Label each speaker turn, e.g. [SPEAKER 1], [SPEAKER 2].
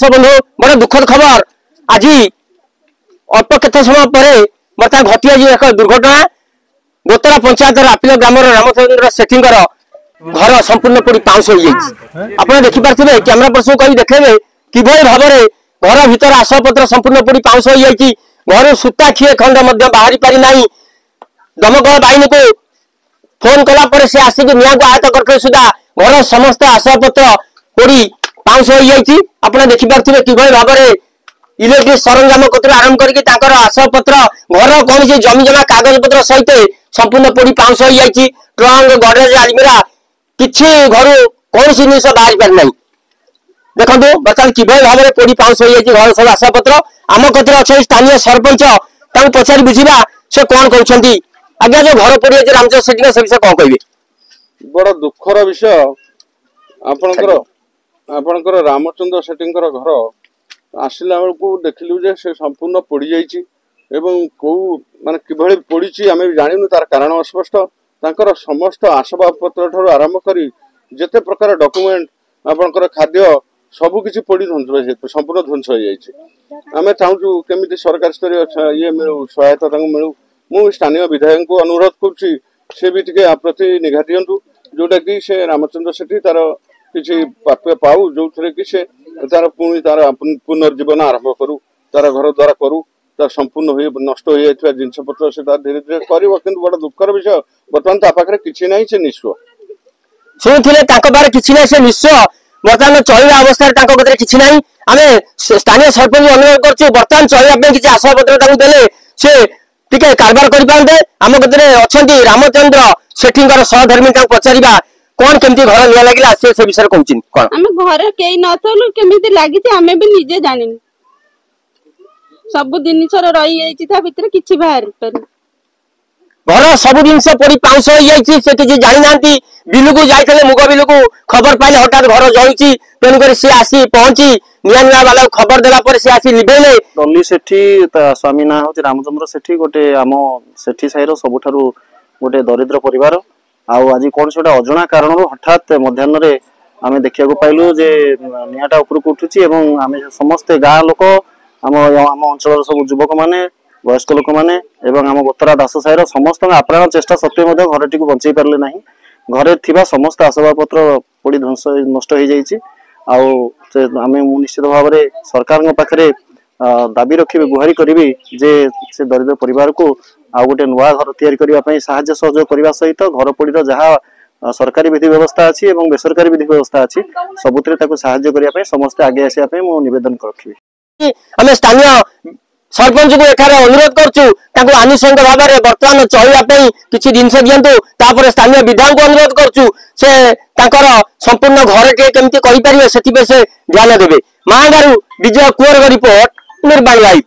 [SPEAKER 1] बंधु बड़े दुखद खबर आज अल्प केत समय पर बर्तमान घटी आज एक दुर्घटना गोतरा पंचायत आपिल ग्राम रामचंद्र सेठी घर संपूर्ण पड़ी पाउस हो जाए देखिपे कैमेरा पर्सन कही देखे कि भाव में घर भीतर आसपत्र संपूर्ण पड़ी पाउस हो जाए घर सूता खीए खंड बाहरी पारि ना दमकल बाहिनी को फोन कला से आसिक निआ को आहत करते सुधा घर समस्त आसपत्र पड़ी पाउस हो जाए आप देखिपे कि भाव में इलेक्ट्रिक सरंजाम कतु आरंभ कर आसपत्र घर कौन से जमी जमा कागज पत्र सहित संपूर्ण पड़ी पाउस हो जाए ट्रंक गडरेज आलमीरा किसी घर कौन सी जिन बाहरी पार ना देखो बर्तमान कि भाव में पड़ी पाउस हो जाए घर सब आसपत्र आम कत अच्छे स्थानीय सरपंच पचारि बुझा से कौन कहते आज्ञा जो घर पड़ी रामचंद्र सेठी से विषय कौन कहे
[SPEAKER 2] बड़ दुखर विषय आपणकर रामचंद्र सेठी घर आसला बेलू देखिलु जे से संपूर्ण पड़ी जाइए कौ माने किभली पड़ी आम जानू तार कारण अस्पष्ट तांकर समस्त आसबाबपत्र ठार आरंभ कर जेते प्रकार डॉक्यूमेंट आपणकर खाद्य सबकि पड़ी ध्वंस संपूर्ण ध्वंस हो जाए आम चाहूँ केमी सरकार स्तर ये मिलू सहायता मिलू मु स्थानीय विधायक को अनुरोध करुच्ची से भी टे प्रति निघा दिंतु जोटा कि से रामचंद्र सेठी तार किसी प्राप्य पाऊ जो थे कि से तार पुणी तार पुनर्जीवन आरंभ करू तार घर द्वारा करू तार संपूर्ण नष्ट हो जाए जिनपतर से धीरे धीरे कर बड़ दुखर विषय बर्तमान पाखे किसी ना से निश्चय
[SPEAKER 1] शुणुले कि निश्चय बर्तमान चलवा अवस्था किसी ना आम स्थानीय सरपंच अनुरोध करुँ बर्तमान चलने किसी आसपत्र देले सी टिके कारबार करते आम कतरे अच्छा रामचंद्र सेठी सहधर्मी पचारा कौन केमती घर निया लगे से विषय कहूँ कौन
[SPEAKER 3] आम घर कई नलु केमी लगी आम भी निजे जानी सब जिन रही कि बाहर
[SPEAKER 1] घर सब जिन पड़ी पाउस हो जाए से किसी जानी ना बिलू को जाते मुग बिलू को खबर पाइले हठात घर जलुची तेणुक सी आसी पहुंची निया वाला खबर देला सी आसी लिभेले
[SPEAKER 4] डली सेठी स्वामी ना हूँ रामचंद्र सेठी गोटे आम सेठी साईर सबुठारु गोटे दरिद्र परिवार आज कौन से अजणा कारण हठात मध्याह्न आम देखा पाइलु जे निआटा उपरକୁ उठुची आम समस्ते गाँ लोक आम अंचल सब युवक मैंने वयस्क लोक मैंने आम गोतरा दास साईर समस्त आप्राण चेष्टा सत्वे घरटी बंचाई पारे ना घरे थिबा समस्त आसबाबपत्र पड़ी ध्वंस नष्ट हो जाए आम निश्चित भाव में सरकार पाखे दाबी रखी गुहारी करी जे से दरिद्र परिवार को आ गोटे नुआ घर तैयारी करने साहाय्य सहयोग करने सहित घर पड़ी जहाँ सरकारी विधि व्यवस्था अच्छी और बेसरकारी विधि व्यवस्था अच्छी सबुत साहाय्य करने समस्ते आगे आसापी निवेदन रखी
[SPEAKER 1] आम स्थानीय सरपंच को एठार अनुरोध करूँ आनुषंग भाव में बर्तमान चलने किसी जिनस दिंतु स्थानीय विधायक को अनुरोध करूँ से संपूर्ण घर के केमती से ध्यान देवे मांगारू विजय कुंवर रिपोर्ट निर्माण लाइव।